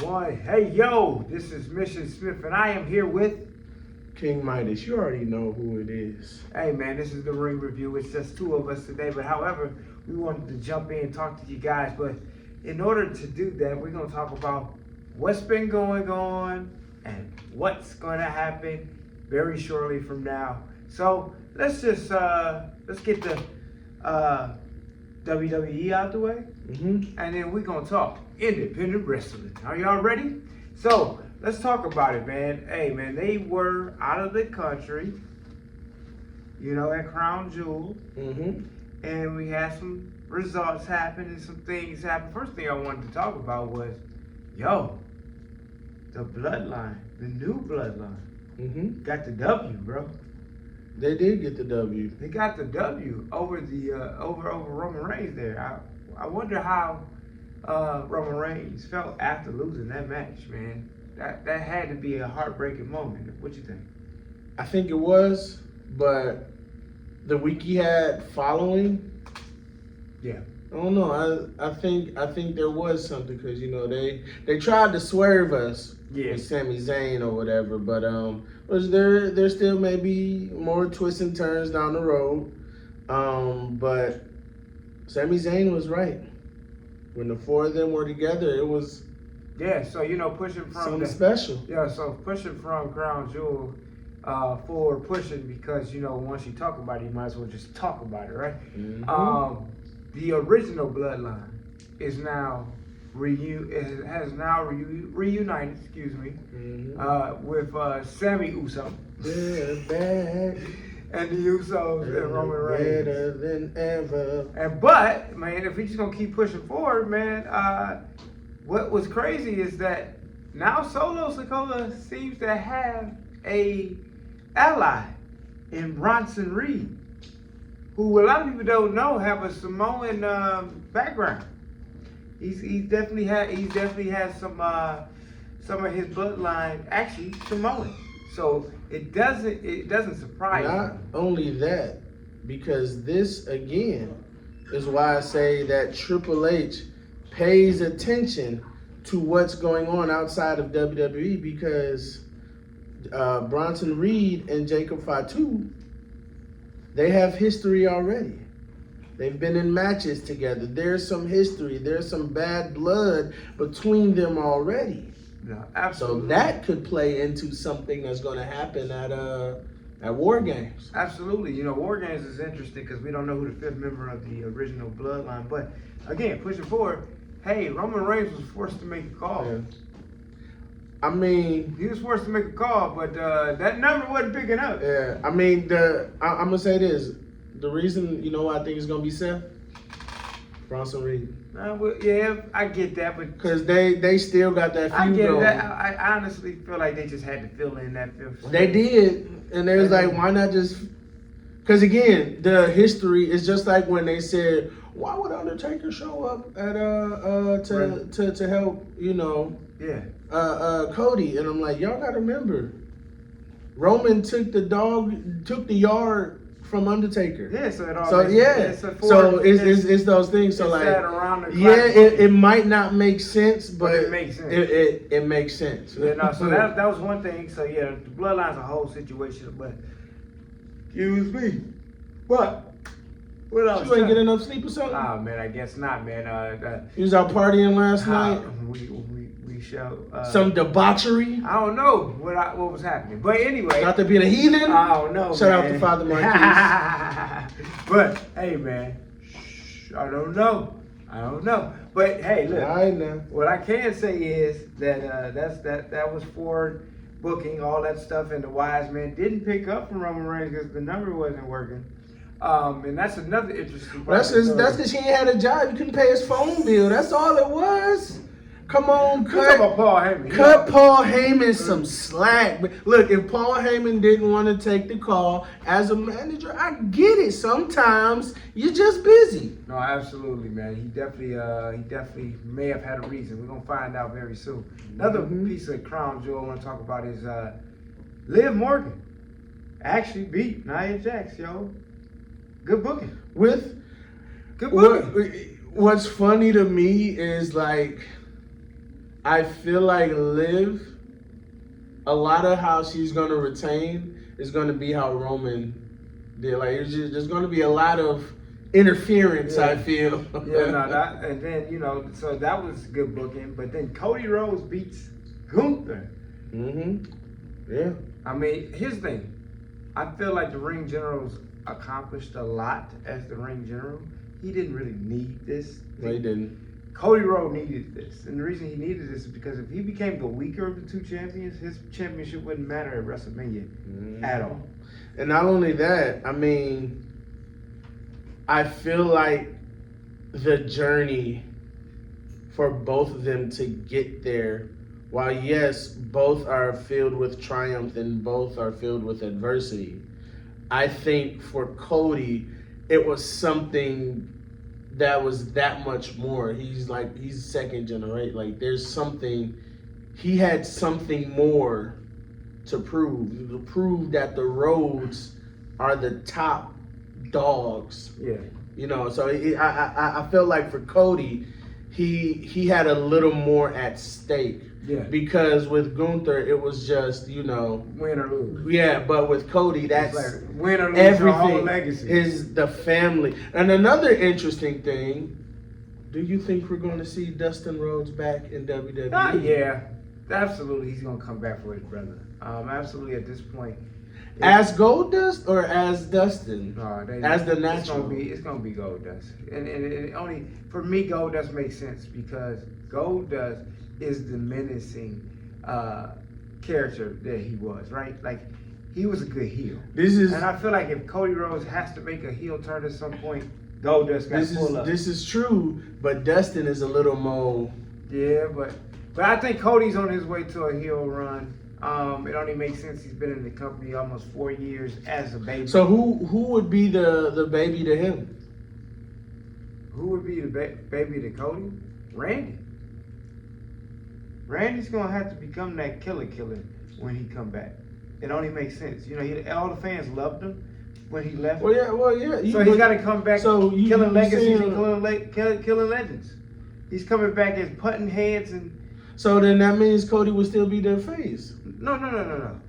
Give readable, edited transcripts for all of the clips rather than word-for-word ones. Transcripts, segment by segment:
One. Hey, yo, this is Mission Smith, and I am here with. King Midas. You already know who it is. Hey, man, this is the Ring Review. It's just two of us today, but however, we wanted to jump in and talk to you guys. But in order to do that, we're going to talk about what's been going on and what's going to happen very shortly from now. So let's just let's get the WWE out the way, and then we're going to talk independent wrestling. Are y'all ready? So let's talk about it, man. Hey, man, they were out of the country, at Crown Jewel, and we had some results happen and some things happen. First thing I wanted to talk about was, the bloodline, the new bloodline, got the W, bro. They did get the W. They got the W over the over Roman Reigns there. I wonder how Roman Reigns felt after losing that match, man. That had to be a heartbreaking moment. What you think? I think it was, but the week he had following, yeah. I don't know. I think there was something because they tried to swerve us with Sami Zayn or whatever, but was there still may be more twists and turns down the road, but Sami Zayn was right. When the four of them were together, it was So pushing from something special. Yeah, so pushing from Crown Jewel forward, pushing because once you talk about it, you might as well just talk about it, right? The original bloodline is now reunited. Excuse me, with Sammy Uso. They're back. And the Usos and Roman Reigns. Better than ever. But man, if we just gonna keep pushing forward, man, what was crazy is that now Solo Sikoa seems to have a ally in Bronson Reed, who a lot of people don't know have a Samoan background. He's definitely has some of his bloodline actually Samoan. So it doesn't surprise me. Not only that, because this again is why I say that Triple H pays attention to what's going on outside of WWE, because Bronson Reed and Jacob Fatu, they have history already. They've been in matches together. There's some history. There's some bad blood between them already. No, absolutely. So that could play into something that's going to happen at War Games. Absolutely. War Games is interesting because we don't know who the fifth member of the original bloodline. But again, pushing forward, hey, Roman Reigns was forced to make a call. Yeah. I mean, he was forced to make a call, but that number wasn't picking up. Yeah. I mean, I'm gonna say this: the reason why I think it's gonna be Seth, Bronson Reed. Yeah, I get that, but because they still got that feud I get going. that. I honestly feel like they just had to fill in that fifth. They did, and they was like, why not just? Because again, the history is just like when they said, why would Undertaker show up at to help Cody? And I'm like, y'all gotta remember, Roman took the yard from Undertaker. Yeah, so it all. So it's those things. So it might not make sense, but it makes sense. It makes sense. Yeah, no. So that was one thing. So yeah, the bloodline's a whole situation, but excuse me. What else? You ain't get enough sleep or something? Oh man, I guess not, man. You was out partying last night. We shall. Some debauchery. I don't know what was happening, but anyway. Not to being a heathen. I don't know. Shout out to Father Marquis. But hey, man, I don't know. But hey, look. I know. What I can say is that that was forward booking, all that stuff, and the wise man didn't pick up from Roman Reigns because the number wasn't working. And that's another interesting part. That's because he ain't had a job. You couldn't pay his phone bill. That's all it was. Come on, cut Paul Heyman. Paul Heyman some slack. Look, if Paul Heyman didn't want to take the call as a manager, I get it. Sometimes you're just busy. No, absolutely, man. He definitely may have had a reason. We're gonna find out very soon. Another piece of crown jewel I want to talk about is Liv Morgan actually beat Nia Jax, yo. Good booking. What's funny to me is like, I feel like Liv, a lot of how she's gonna retain is gonna be how Roman did. Like there's gonna be a lot of interference. Yeah. I feel. Yeah, no, that and then so that was good booking. But then Cody Rhodes beats Gunther. Yeah. I mean, here's the thing. I feel like the ring general's accomplished a lot as the ring general. He didn't really need this. No, he didn't. Cody Rhodes needed this, and the reason he needed this is because if he became the weaker of the two champions, his championship wouldn't matter at WrestleMania at all. And not only that, I mean, I feel like the journey for both of them to get there, while yes, both are filled with triumph and both are filled with adversity, I think for Cody, it was something that was that much more. He's second generation. Like he had something more to prove that the Rhodes are the top dogs. Yeah. So I felt like for Cody, he had a little more at stake. Yeah. Because with Gunther, it was just, win or lose. Yeah, but with Cody, that's like win or lose everything your whole legacy. is the family. And another interesting thing, do you think we're going to see Dustin Rhodes back in WWE? Yeah, absolutely. He's going to come back for his brother. Absolutely at this point. As Goldust or as Dustin? As the natural? It's gonna be Goldust, and only for me Goldust makes sense because Goldust is the menacing character that he was, right? Like he was a good heel. And I feel like if Cody Rhodes has to make a heel turn at some point, Goldust got to pull up. This is true, but Dustin is a little more. Yeah, but I think Cody's on his way to a heel run. It only makes sense. He's been in the company almost 4 years as a baby. So who would be the baby to him? Who would be the baby to Cody? Randy. Randy's gonna have to become that killer when he come back. It only makes sense. All the fans loved him when he left. Well, yeah. So he's got to come back, killing legacies and killing legends. He's coming back as putting heads and. So then that means Cody would still be their face. No.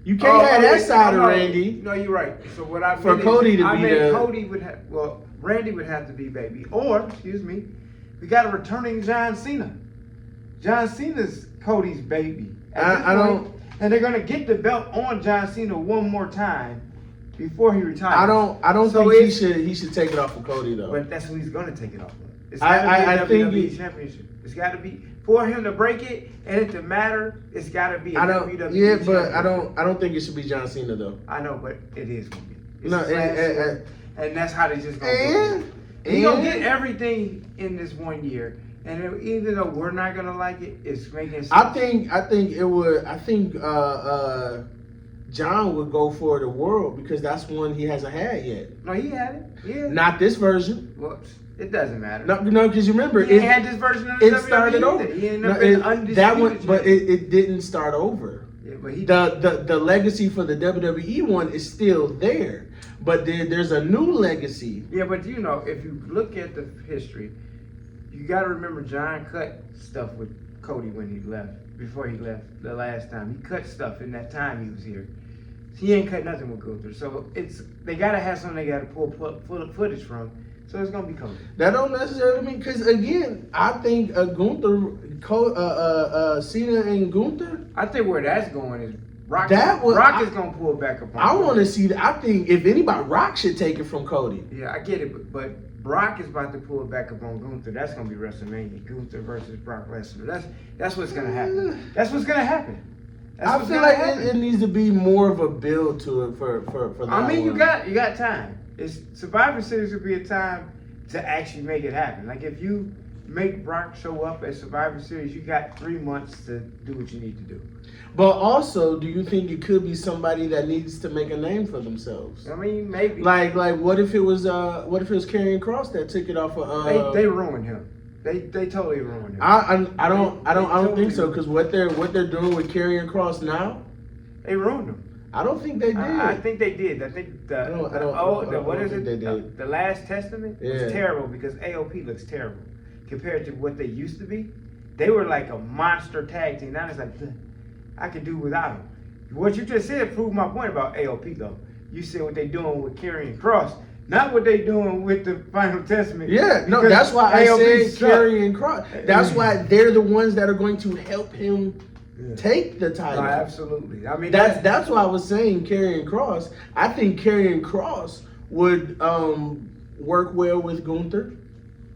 You can't have that side of Randy. No, you're right. So what I for Cody to be the Cody would have. Well, Randy would have to be baby, or excuse me, we got a returning John Cena. John Cena's Cody's baby. I don't. And they're gonna get the belt on John Cena one more time before he retires. I don't think he should take it off of Cody though. But that's who he's gonna take it off of. It's I think WWE championship. It's got to be for him to break it and it to matter. It's got to be. Yeah, but I don't think it should be John Cena though. I know, but it is gonna be. It's no, and that's how they just gonna. He's gonna get everything in this 1 year, and even though we're not gonna like it, it's making sense. I think it would. I think John would go for the world because that's one he hasn't had yet. No, he had it. Yeah. Not this version. Well, it doesn't matter. No, because you remember he had this version of the it started over. He ended up in undisputed. That one, but it didn't start over. Yeah, but the legacy for the WWE one is still there, but there's a new legacy. Yeah, but if you look at the history, you got to remember John cut stuff with Cody when he left. Before he left the last time, he cut stuff in that time he was here. He ain't cut nothing with Gunther, so they got to have something they got to pull footage from. So it's gonna be Cody. That don't necessarily mean because again, I think Gunther, Cena and Gunther. I think where that's going is Rock. Rock is gonna pull back up. I want to see that. I think if anybody, Rock should take it from Cody. Yeah, I get it, but Brock is about to pull it back up on Gunther. That's gonna be WrestleMania. Gunther versus Brock Lesnar. That's what's gonna happen. That's what's gonna happen. I feel like it needs to be more of a build to it for that. I mean, you got time. Survivor Series will be a time to actually make it happen. Like if you make Brock show up at Survivor Series, you got 3 months to do what you need to do. But also, do you think it could be somebody that needs to make a name for themselves? I mean, maybe. Like what if it was Karrion Kross that took it off of? They ruined him. They totally ruined him. I don't think so because what they're doing with Karrion Kross now, they ruined him. I don't think they did. I think they did. I think the Last Testament was terrible because AOP looks terrible compared to what they used to be. they were like a monster tag team. Now it's like, I could do without them. What you just said proved my point about AOP though. You said what they doing with Karrion Kross, not what they doing with the Final Testament. Yeah, no, that's why I said Karrion Kross. That's why they're the ones that are going to help him take the title. No, absolutely. I mean, that's why I was saying Karrion Kross. I think Karrion Kross would work well with Gunther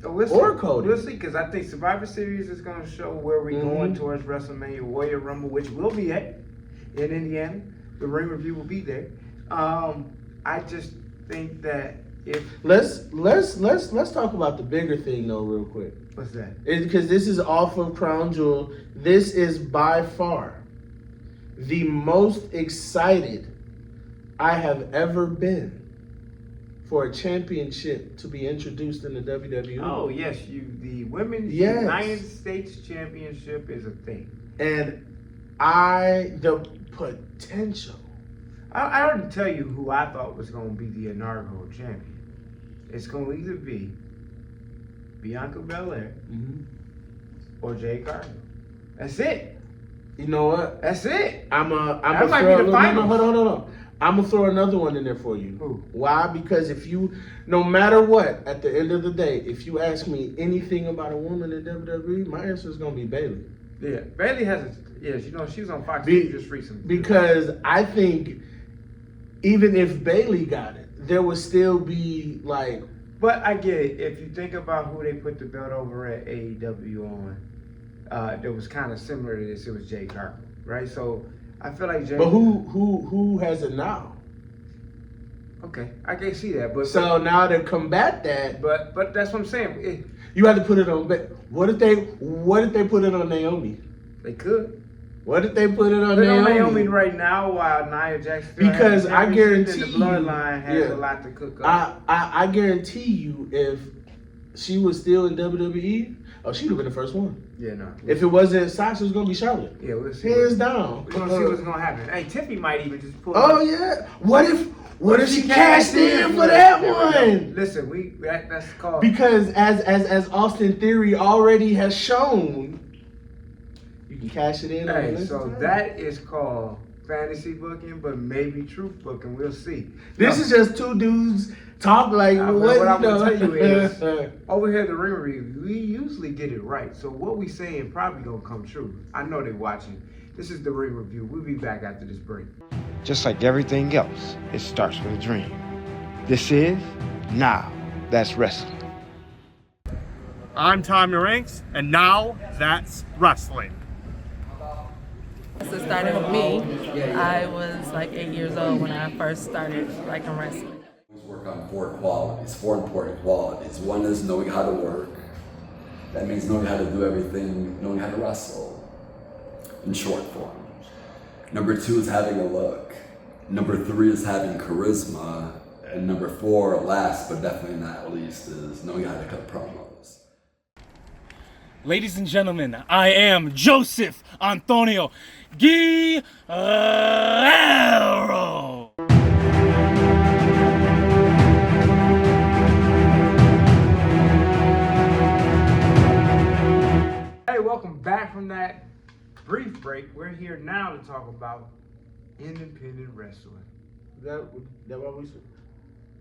or Cody. We'll see, because I think Survivor Series is going to show where we're going towards WrestleMania Warrior Rumble, which will be in Indiana. The ring review will be there. I just think that if let's talk about the bigger thing though, real quick. What's that? Because this is off of Crown Jewel. This is by far the most excited I have ever been for a championship to be introduced in the WWE. Oh yes, the Women's United States Championship is a thing, and the potential. I already tell you who I thought was going to be the inaugural champion. It's going to either be Bianca Belair or Jade Cargill. That's it. You know what? That's it. That might be the final. Hold on. I'm gonna throw another one in there for you. Who? Why? Because no matter what, at the end of the day, if you ask me anything about a woman in WWE, my answer is gonna be Bayley. Yeah, Bayley has she was on Fox just recently. Because I think even if Bayley got it, there would still be like. But I get it. If you think about who they put the belt over at AEW on, that was kind of similar to this. It was Jade Cargill, right? So I feel like Jade. But who has it now? Okay, I can see that. But so now to combat that, but that's what I'm saying. You have to put it on. What if they put it on Naomi? They could. What if they put it on Naomi right now while Nia Jax still because I guarantee the bloodline has a lot to cook up. I guarantee you if she was still in WWE, she'd have been the first one. Yeah, no. If it wasn't Sasha, it was gonna be Charlotte. Yeah, we'll see. Hands down. We're gonna see what's gonna happen. Hey, Tiffany might even just pull. Oh yeah. What if she cashed in for that one? Listen, that's called because as Austin Theory already has shown. You can cash it in. Hey, so that is called fantasy booking, but maybe truth booking. We'll see. This is just two dudes talk like what I'm gonna tell you is over here at the Ring Review, we usually get it right. So what we saying probably gonna come true. I know they're watching. This is the Ring Review. We'll be back after this break. Just like everything else, it starts with a dream. This is Now That's Wrestling. I'm Tommy Ranks, and now that's wrestling. So it started with me. I was like 8 years old when I first started liking wrestling. Work on four important qualities. One is knowing how to work. That means knowing how to do everything, knowing how to wrestle, in short form. Number 2 is having a look. Number 3 is having charisma. And number 4, last but definitely not least, is knowing how to cut promos. Ladies and gentlemen, I am Joseph Antonio Guerrero. Hey, welcome back from that brief break. We're here now to talk about independent wrestling. That what we said?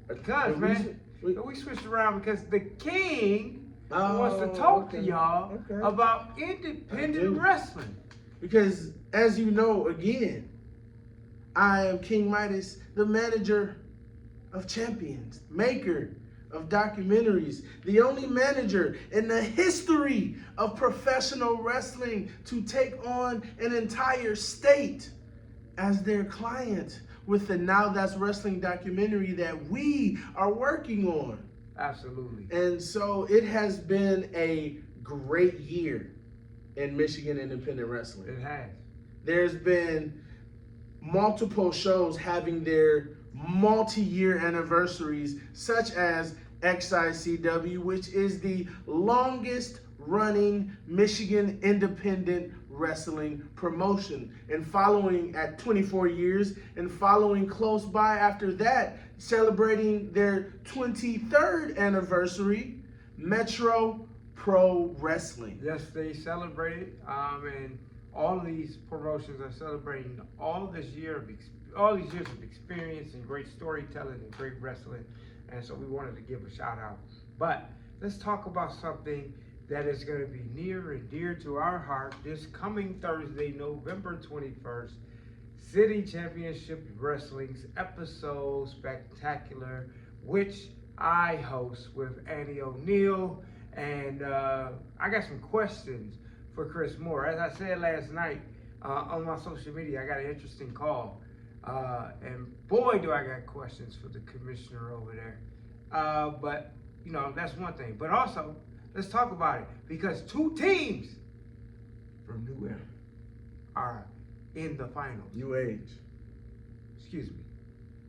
Because, man, we switched around because the king wants to talk to y'all about independent wrestling. Because, as you know, again, I am King Midas, the manager of champions, maker of documentaries, the only manager in the history of professional wrestling to take on an entire state as their client with the Now That's Wrestling documentary that we are working on. Absolutely. And so it has been a great year in Michigan independent wrestling. It has. There's been multiple shows having their multi-year anniversaries, such as XICW, which is the longest running Michigan independent wrestling promotion, and following at 24 years, and following close by after that, celebrating their 23rd anniversary, Metro pro wrestling. Yes, they celebrated, and all of these promotions are celebrating all these years of experience and great storytelling and great wrestling, and so we wanted to give a shout out. But let's talk about something that is going to be near and dear to our heart this coming Thursday, November 21st. City Championship Wrestling's episode spectacular, which I host with Annie O'Neill, and I got some questions for Chris Moore. As I said last night on my social media, I got an interesting call, and boy, do I got questions for the commissioner over there. But you know, that's one thing. But also, let's talk about it, because two teams from New Era are in the finals. New age. Excuse me.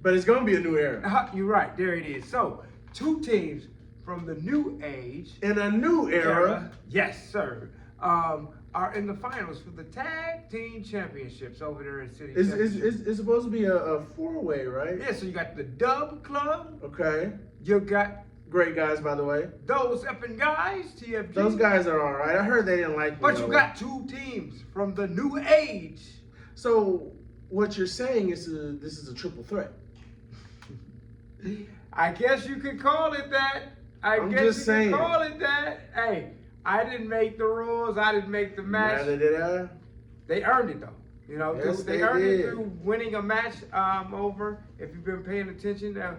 But it's going to be a new era. You're right. There it is. So, two teams from the new age. In a new era. Yes, sir. Are in the finals for the tag team championships over there in City. It's supposed to be a four-way, right? Yeah, so you got the Dub Club. Okay. You got great guys, by the way. those effing guys, TFG. Those guys are all right. I heard they didn't like me. But you got two teams from the new age. So what you're saying is this is a triple threat. I guess you could call it that. I'm just saying. Could call it that. Hey, I didn't make the rules. I didn't make the match. Neither did I. They earned it though. You know, Yes, they they earned it did. through winning a match over. If you've been paying attention to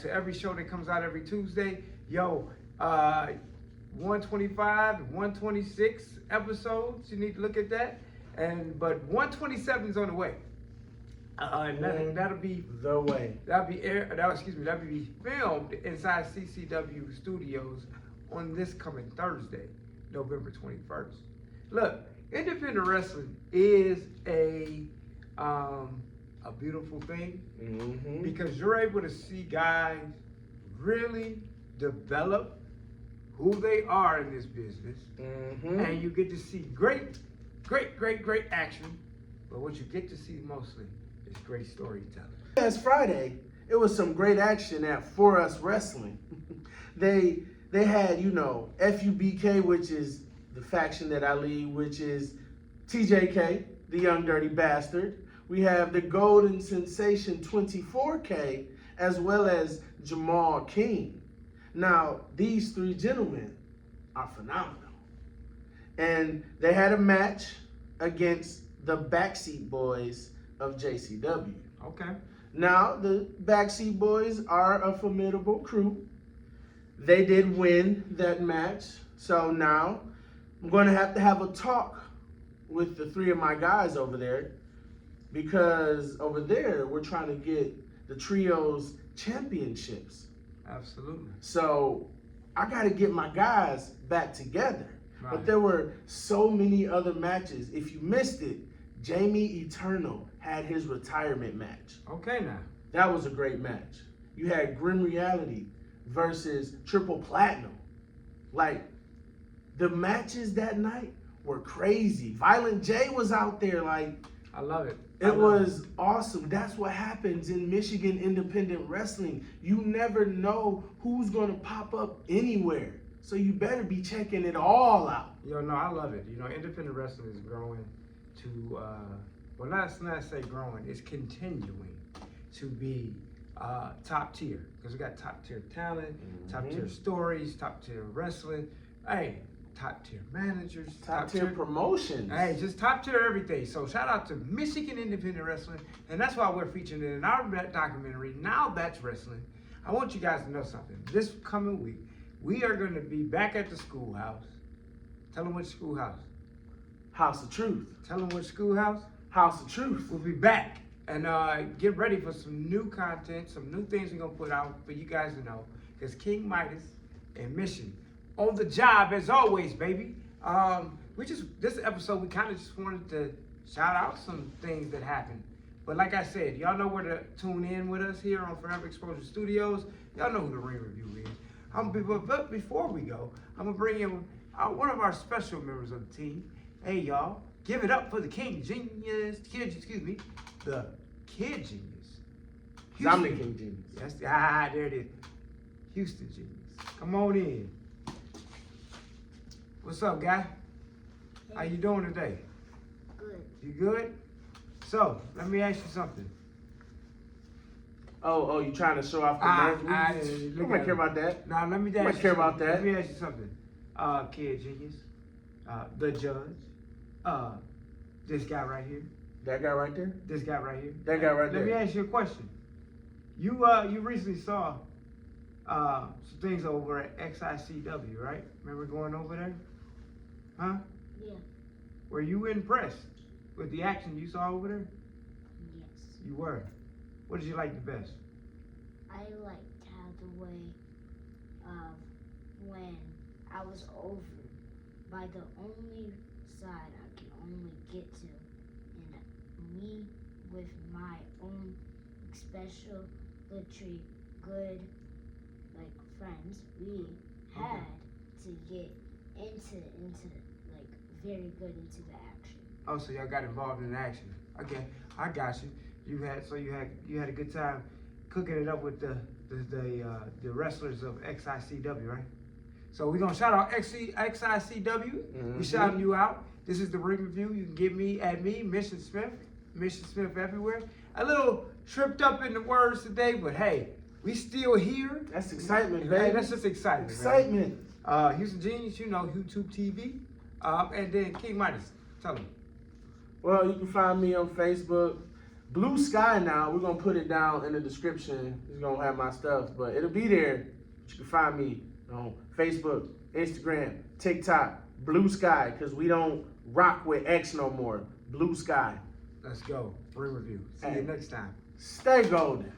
every show that comes out every Tuesday, 125, 126 episodes. You need to look at that. But 127 is on the way. And that'll be the way. That'll be filmed inside CCW Studios on this coming Thursday, November 21st. Look, independent wrestling is a beautiful thing, because you're able to see guys really develop who they are in this business, and you get to see great action. But what you get to see mostly is great storytelling. Last Friday, it was some great action at For Us Wrestling. They had, FUBK, which is the faction that I lead, which is TJK, the Young Dirty Bastard. We have the Golden Sensation 24K, as well as Jamal King. Now, these three gentlemen are phenomenal. And they had a match against the Backseat Boys of JCW. Okay. Now, the Backseat Boys are a formidable crew. They did win that match. So now I'm going to have a talk with the three of my guys over there, because over there we're trying to get the trios championships. Absolutely. So I got to get my guys back together. Right. But there were so many other matches. If you missed it, Jamie Eternal had his retirement match. Okay now. That was a great match. You had Grim Reality versus Triple Platinum. Like, the matches that night were crazy. Violent J was out there. Like, I love it. it was awesome. That's what happens in Michigan independent wrestling. You never know who's going to pop up anywhere. So you better be checking it all out. No, I love it. Independent wrestling is growing to, let's not say growing, it's continuing to be top tier. Because we got top tier talent, top tier stories, top tier wrestling. Hey, top tier managers, Top tier promotions. Hey, just top tier everything. So shout out to Michigan Independent Wrestling, and that's why we're featuring it in our documentary, Now That's Wrestling. I want you guys to know something. This coming week, we are going to be back at the schoolhouse. Tell them which schoolhouse. House of Truth. Tell them which schoolhouse. House of Truth. We'll be back, and get ready for some new content, some new things we're going to put out for you guys to know. Because King Midas and Mission on the job as always, baby. This episode, we kind of just wanted to shout out some things that happened. But like I said, y'all know where to tune in with us here on Forever Exposure Studios. Y'all know who the Ring Review is. But before we go, I'm gonna bring in one of our special members of the team. Hey y'all, give it up for the King Genius, the Kid Genius. I'm the King Genius. Yes, there it is. Houston Genius. Come on in. What's up, guy? How you doing today? Good. You good? So, let me ask you something. Oh, you trying to show off the merch? Nobody care about that. Nah, let me ask Nobody you care something. about that. Let me ask you something. Kid Genius, the judge, this guy right here, That guy right there? this guy right here. That guy right Let me there. ask you a question. You recently saw some things over at XICW, right? Remember going over there? Huh? Yeah. Were you impressed with the action you saw over there? Yes. You were. What did you like the best? I liked how the way when I was over by the only side I can only get to, and me with my own specialty good friends, we had to get into like very good into the action. Oh, so y'all got involved in action. Okay, I got you. You had a good time cooking it up with the wrestlers of XICW, right? So we're gonna shout out XICW. Mm-hmm. We shouting you out. This is the Ring Review. You can get me at Mission Smith everywhere. A little tripped up in the words today, but hey, we still here. That's excitement, Hey, baby. that's just excitement. Excitement. Man. Houston Genius, you know, YouTube TV, and then King Midas. Tell them. Well, you can find me on Facebook. Blue Sky now. We're going to put it down in the description. It's going to have my stuff, but it'll be there. You can find me on Facebook, Instagram, TikTok, Blue Sky, because we don't rock with X no more. Blue Sky. Let's go. Ring Review. See you next time. Stay golden.